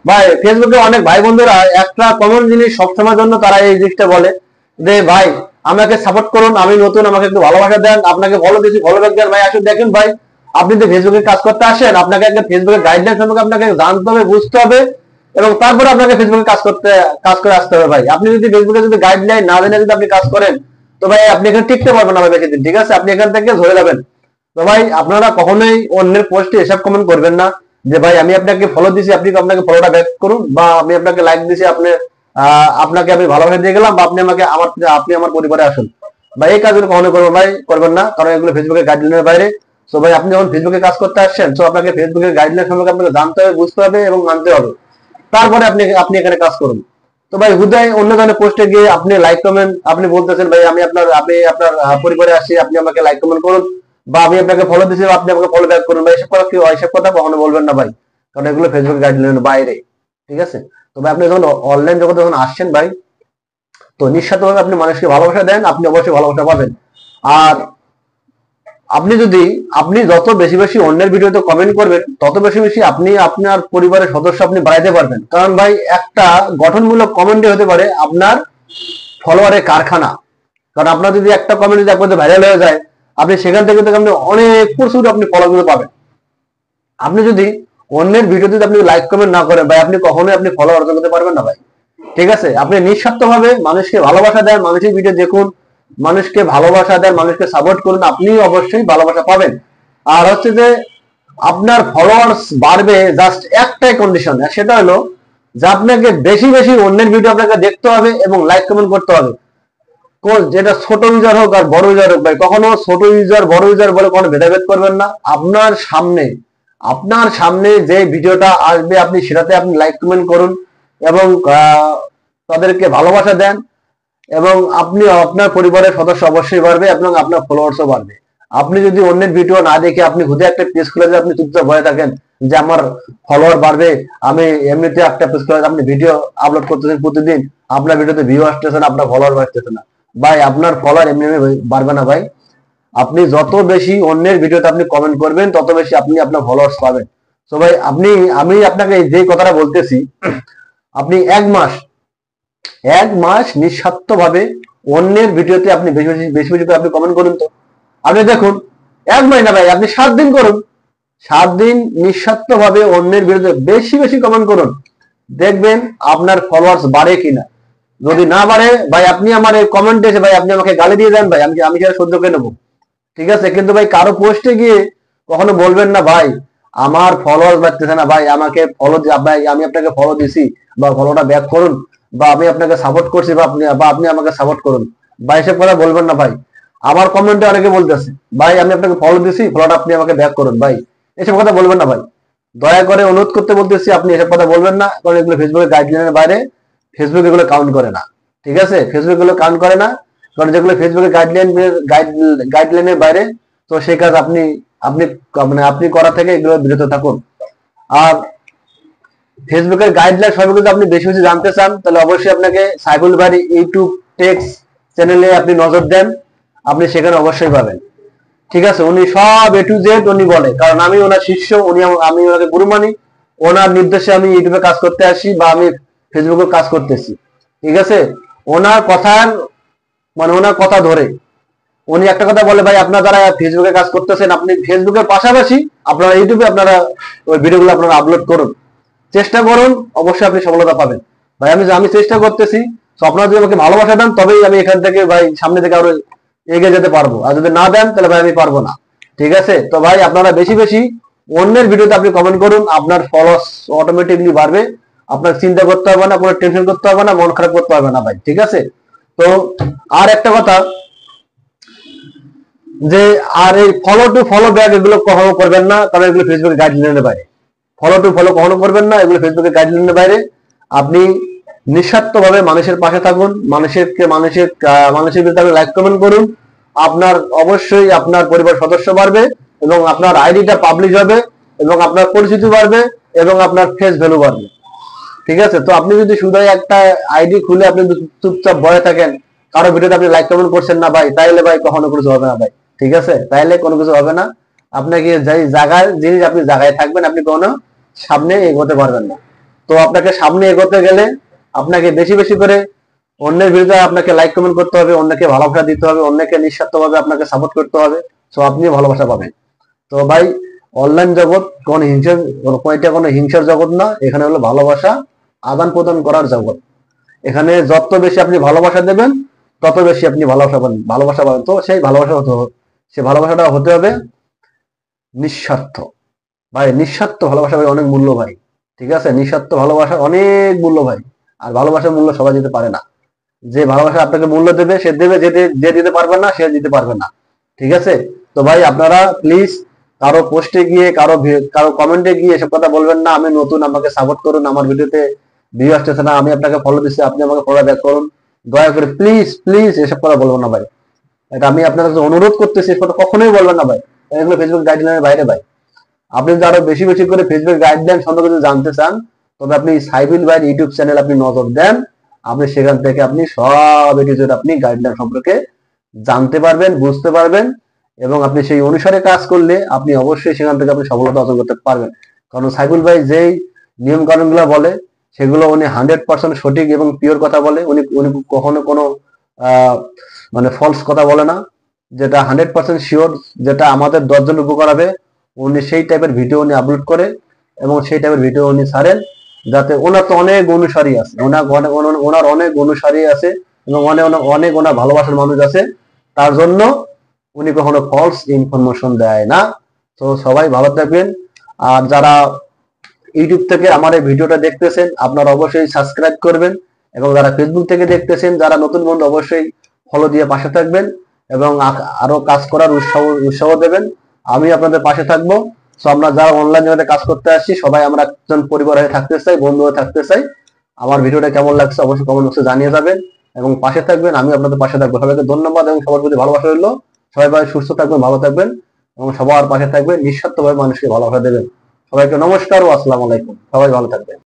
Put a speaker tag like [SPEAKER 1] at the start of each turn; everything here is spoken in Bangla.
[SPEAKER 1] ভাই ফেসবুকে অনেক ভাই বন্ধুরা একটা কমন জিনিস সবসময়ের জন্য তারা এই জিনিসটা বলে যে ভাই আমাকে সাপোর্ট করুন, আমি নতুন, আমাকে একটু ভালোবাসা দেন, আপনাকে ফলো দিচ্ছি, ফলো ব্যাক দেন। ভাই আসলে দেখেন ভাই, আপনি তো ফেসবুকে কাজ করতে আসেন, আপনাকে একটা ফেসবুকের গাইডলাইন সম্পর্কে আপনাকে জানতে হবে, বুঝতে হবে, এবং তারপরে আপনাকে ফেসবুকে কাজ করে আসতে হবে। ভাই আপনি যদি ফেসবুকে যদি গাইডলাইন না জেনে যদি আপনি কাজ করেন, তো ভাই আপনি এখানে টিকতে পারবেন না ভাই বেশি দিন। ঠিক আছে, আপনি এখান থেকে ঝরে যাবেন। তো ভাই আপনারা কখনোই অন্যের পোস্টে এসব কমেন্ট করবেন না যে ভাই আমি আপনাকে ফলো দিছি, আপনি আপনাকে ফলোটা ব্যাক করুন, বা আমি আপনাকে লাইক দিছি, আপনি আপনাকে আমি ভালোবাসা দিয়ে গেলাম, বা আপনি আমার পরিবারে আসুন। ভাই এই কাজগুলো কখনো করবেন ভাই, করবেন না, কারণ এগুলো ফেসবুকের গাইডলাইনের বাইরে। তো ভাই আপনি যখন ফেসবুকে কাজ করতে আসছেন, তো আপনাকে ফেসবুকের গাইডলাইন সম্পর্কে আপনাকে জানতে হবে, বুঝতে হবে এবং মানতে হবে, তারপরে আপনি এখানে কাজ করুন। তো ভাই হুদায় অন্য ধরনের পোস্টে গিয়ে আপনি লাইক কমেন্ট আপনি বলতেছেন ভাই আপনি আপনার পরিবারে আসি, আপনি আমাকে লাইক কমেন্ট করুন, বা আমি আপনাকে ফলো দিচ্ছি, আপনি আমাকে ফলো ব্যাক করুন। ভাই এসব কথা কি, এসব কথা কখনো বলবেন না ভাই, কারণ এগুলো ফেসবুক গাইডলাইনের বাইরে। ঠিক আছে, তো ভাই আপনি যখন অনলাইন জগতে যখন আসছেন ভাই, তো নিঃস্বার্থভাবে আপনি মানুষকে ভালোবাসা দেন, আপনি অবশ্যই ভালোবাসা পাবেন। আর আপনি যত বেশি বেশি অন্যের ভিডিওতে কমেন্ট করবেন, তত বেশি বেশি আপনি আপনার পরিবারের সদস্য আপনি বাড়াইতে পারবেন। কারণ ভাই একটা গঠনমূলক কমেন্টই হতে পারে আপনার ফলোয়ারের কারখানা। কারণ আপনার যদি একটা কমেন্ট যদি একবার ভাইরাল হয়ে যায়, আপনি সেখান থেকে আপনি অনেক প্রচুর আপনি ফলোগুলো পাবেন। আপনি যদি অন্যের ভিডিওতে আপনি লাইক কমেন্ট না করেন ভাই, আপনি কখনোই আপনি ফলো অর্জন করতে পারবেন না ভাই। ঠিক আছে, আপনি নিঃস্বার্থভাবে মানুষকে ভালোবাসা দেন, মানুষের ভিডিও দেখুন, মানুষকে ভালোবাসা দেন, মানুষকে সাপোর্ট করুন, আপনি অবশ্যই ভালোবাসা পাবেন। আর হচ্ছে যে আপনার ফলোয়ার্স বাড়বে জাস্ট একটাই কন্ডিশন, সেটা হলো যে আপনাকে বেশি বেশি অন্যের ভিডিও আপনাকে দেখতে হবে এবং লাইক কমেন্ট করতে হবে। যেটা ছোট ইউজার হোক আর বড় ইউজার হোক ভাই, কখনো ছোট ইউজার বড় ইউজার বলে কোনো ভেদাভেদ করবেন না। আপনার সামনে যে ভিডিওটা আসবে আপনি সেটাতে আপনি লাইক কমেন্ট করুন এবং তাদেরকে ভালোবাসা দেন, এবং আপনি আপনার পরিবারের সদস্য অবশ্যই বাড়বে এবং আপনার ফলোয়ার্সও বাড়বে। আপনি যদি অন্যের ভিডিও না দেখে আপনি খুদে একটা পেজ খুলে আপনি চুপচাপ হয়ে থাকেন যে আমার ফলোয়ার বাড়বে, আমি এমনিতে একটা পেজ খুলে আপনি ভিডিও আপলোড করতেছেন প্রতিদিন, আপনার ভিডিওতে ভিউ আসতেছে না, আপনার ফলোয়ার বাড়তেছে না, ভাই আপনার ফলোয়ার এমনি বাড়বে না ভাই। আপনি যত বেশি অন্যের ভিডিওতে আপনি কমেন্ট করবেন, তত বেশি আপনি আপনার ফলোয়ার্স পাবেন। তো ভাই আমি আপনাকে যে কথাটা বলতেছি, আপনি এক মাস নিঃস্বার্থ ভাবে অন্যের ভিডিওতে আপনি বেশি বেশি বেশি বেশি করে আপনি কমেন্ট করুন। তো আপনি দেখুন, এক মাস না ভাই, আপনি 7 দিন করুন, 7 দিন নিঃস্বার্থ ভাবে অন্যের ভিডিওতে বেশি বেশি কমেন্ট করুন, দেখবেন আপনার ফলোয়ার্স বাড়ে কিনা। যদি না বাড়ে ভাই, আপনি আমার এই কমেন্টে এসে ভাই আপনি আমাকে গালি দিয়ে দেন ভাই, আমি সেটা সহ্য করে নেবো। ঠিক আছে, কিন্তু ভাই কারো পোস্টে গিয়ে কখনো বলবেন না ভাই আমার ফলোয়ার্স বাড়তেছে না, ভাই আমাকে ফলো, ভাই আমি আপনাকে ফলো দিছি বা ফলোটা ব্যাক করুন, বা আমি আপনাকে সাপোর্ট করছি বা আপনি আমাকে সাপোর্ট করুন। ভাই এসব কথা বলবেন না ভাই। আমার কমেন্টে অনেকে বলতেছে ভাই আমি আপনাকে ফলো দিছি, ফলোটা আপনি আমাকে ব্যাক করুন। ভাই এসব কথা বলবেন না ভাই, দয়া করে অনুরোধ করতে বলতেছি, আপনি এসব কথা বলবেন না, কারণ এগুলো ফেসবুকের গাইডলাইনের বাইরে। ফেসবুক এগুলো কাউন্ট করে না। ঠিক আছে, ফেসবুক এগুলো কাউন্ট করে না, কারণ যেগুলো ফেসবুকের গাইডলাইনের বাইরে, তো সেই কাজ আপনি আপনি মানে আপনি করা থেকে এগুলো বিরত থাকুন। আর ফেসবুকের গাইডলাইন সবগুলো যদি আপনি বেশি বেশি জানতে চান, তাহলে অবশ্যই আপনাকে সাইফুল ভাই ইউটিউব টেক্স চ্যানেলে আপনি নজর দেন, আপনি সেখানে অবশ্যই পাবেন। ঠিক আছে, উনি সব A to Z উনি বলে, কারণ আমি ওনার শিষ্য, আমি ওনাকে গুরু মানি, ওনার নির্দেশে আমি ইউটিউবে কাজ করতে আসি বা আমি ফেসবুকে কাজ করতেছি। ঠিক আছে, ওনার কথা ধরে উনি একটা কথা বলে ভাই, আপনারা যারা ফেসবুকে কাজ করতেছেন, আপনি ফেসবুকের পাশাপাশি আপনারা ইউটিউবে আপনারা ওই ভিডিওগুলো আপনারা আপলোড করুন, চেষ্টা করুন, অবশ্যই আপনি সফলতা পাবেন। ভাই আমি চেষ্টা করতেছি, তো আপনারা যদি আমাকে ভালোবাসা দেন তবেই আমি এখান থেকে ভাই সামনে থেকে আরো এগিয়ে যেতে পারবো, আর যদি না দেন তাহলে ভাই আমি পারবো না। ঠিক আছে, তো ভাই আপনারা বেশি বেশি অন্যের ভিডিওতে আপনি কমেন্ট করুন, আপনার ফলোয়ার্স অটোমেটিকলি বাড়বে, আপনার চিন্তা করতে হবে না, কোনো টেনশন করতে হবে না, মন খারাপ করতে হবে না ভাই। ঠিক আছে, তো আর একটা কথা যে আর এই ফলো টু ফলো ব্যাক এগুলো কখনো করবেন না, কারণ এগুলো ফেসবুকের গাইডলাইনের বাইরে। ফলো টু ফলো কখনো করবেন না, এগুলো ফেসবুকের গাইডলাইনের বাইরে। আপনি নিঃস্বার্থভাবে মানুষের পাশে থাকুন, মানুষের বিরুদ্ধে আপনি লাইক কমেন্ট করুন, আপনার অবশ্যই আপনার পরিবার সদস্য বাড়বে এবং আপনার আইডিটা পাবলিশ হবে এবং আপনার পরিচিতি বাড়বে এবং আপনার ফেস ভ্যালু বাড়বে। ঠিক আছে, তো আপনি যদি শুধু একটা আইডি খুলে আপনি চুপচাপ বয়ে থাকেন, কারো ভিডিওতে আপনি লাইক কমেন্ট করছেন না ভাই, তাইলে ভাই কখনো কিছু হবে না ভাই। ঠিক আছে, তাইলে কোনো কিছু হবে না। আপনাকে যেই জায়গায় জিনিস আপনি জায়গায় থাকবেন, আপনি কোনো সামনে এগোতে পারবেন না। তো আপনাকে সামনে এগোতে গেলে আপনাকে বেশি বেশি করে অন্যের বিরুদ্ধে আপনাকে লাইক কমেন্ট করতে হবে, অন্যকে ভালোবাসা দিতে হবে, অন্যকে নিঃস্বার্থভাবে আপনাকে সাপোর্ট করতে হবে, তো আপনি ভালোবাসা পাবেন। তো ভাই অনলাইন জগৎ কোনো হিংসার জগৎ না, এখানে হলো ভালোবাসা আদান প্রদান করার জগৎ। এখানে যত বেশি আপনি ভালোবাসা দেবেন তত বেশি আপনি ভালোবাসা পাবেন। তো সেই ভালোবাসাটা হতে হবে নিঃস্বার্থ। ভাই নিঃস্বার্থ ভালোবাসা ভাই অনেক মূল্য ভাই, ঠিক আছে? নিঃস্বার্থ ভালোবাসা অনেক মূল্য ভাই। আর ভালোবাসার মূল্য সবাই দিতে পারে না। যে ভালোবাসা আপনাকে মূল্য দেবে সে দেবে, যে দিতে পারবে না সে দিতে পারবে না, ঠিক আছে? তো ভাই আপনারা প্লিজ কারো পোস্টে গিয়ে কারো কমেন্টে গিয়ে এসব কথা বলবেন না, আমি নতুন, আমাকে সাপোর্ট করুন, আমার ভিডিওতে ভিউ আসতেছে না, আমি আপনাকে ফলো দিচ্ছি, আপনি আমাকে ফলো ব্যাক করুন, দয়া করে প্লিজ প্লিজ এসব কথা বলবেন না ভাই। এটা আমি আপনার কাছে অনুরোধ করতেছি, এসব কথা কখনোই বলবেন না ভাই। এগুলো ফেসবুক গাইডলাইনের বাইরে ভাই। আপনি যদি আরো বেশি বেশি করে ফেসবুক গাইডলাইন সম্পর্কে যদি জানতে চান, তবে আপনি সাইফুল ভাইয়ের ইউটিউব চ্যানেল আপনি নজর দেন, আপনি সেখান থেকে আপনি সব এটিজুড আপনি গাইডলাইন সম্পর্কে জানতে পারবেন, বুঝতে পারবেন, এবং আপনি সেই অনুসারে কাজ করলে আপনি অবশ্যই সেখান থেকে আপনি সফলতা অর্জন করতে পারবেন। কারণ সাইফুল ভাই যেই নিয়ম কানুন গুলো বলে সেগুলো উনি 100% সঠিক এবং পিওর কথা বলে। উনি উনি কখনো কোনো মানে ফলস কথা বলে না, যেটা 100% শিওর, যেটা আমাদের 10 জন উপকার হবে, উনি সেই টাইপের ভিডিও উনি আপলোড করে এবং সেই টাইপের ভিডিও উনি ছাড়েন, যাতে ওনার তো অনেক অনুসারী আছে, ওনার অনেক অনুসারী আছে এবং অনেক ওনার ভালোবাসার মানুষ আছে, তার জন্য উনি কখনো ফলস ইনফরমেশন দেয় না। তো সবাই ভালো থাকবেন। আর যারা ইউটিউব থেকে আমার এই ভিডিওটা দেখতেছেন আপনারা অবশ্যই সাবস্ক্রাইব করবেন, এবং যারা ফেসবুক থেকে দেখতেছেন, যারা নতুন বন্ধু অবশ্যই ফলো দিয়ে পাশে থাকবেন এবং আরো কাজ করার উৎসাহ দেবেন। আমি আপনাদের পাশে থাকবো। সো আমরা যারা অনলাইন জগতে কাজ করতে আসছি সবাই আমরা একজন পরিবার হয়ে থাকতে চাই, বন্ধু হয়ে থাকতে চাই। আমার ভিডিওটা কেমন লাগছে অবশ্যই কমেন্ট বক্সে জানিয়ে যাবেন এবং পাশে থাকবেন। আমি আপনাদের পাশে থাকবো। সবাইকে ধন্যবাদ এবং সবার প্রতি ভালোবাসা রইল। সবাই ভাই সুস্থ থাকবেন, ভালো থাকবেন এবং সবার পাশে থাকবেন, নিঃস্বার্থভাবে মানুষকে ভালোবাসা দেবেন। সবাইকে নমস্কার ও আসসালামু আলাইকুম। সবাই ভালো থাকবেন।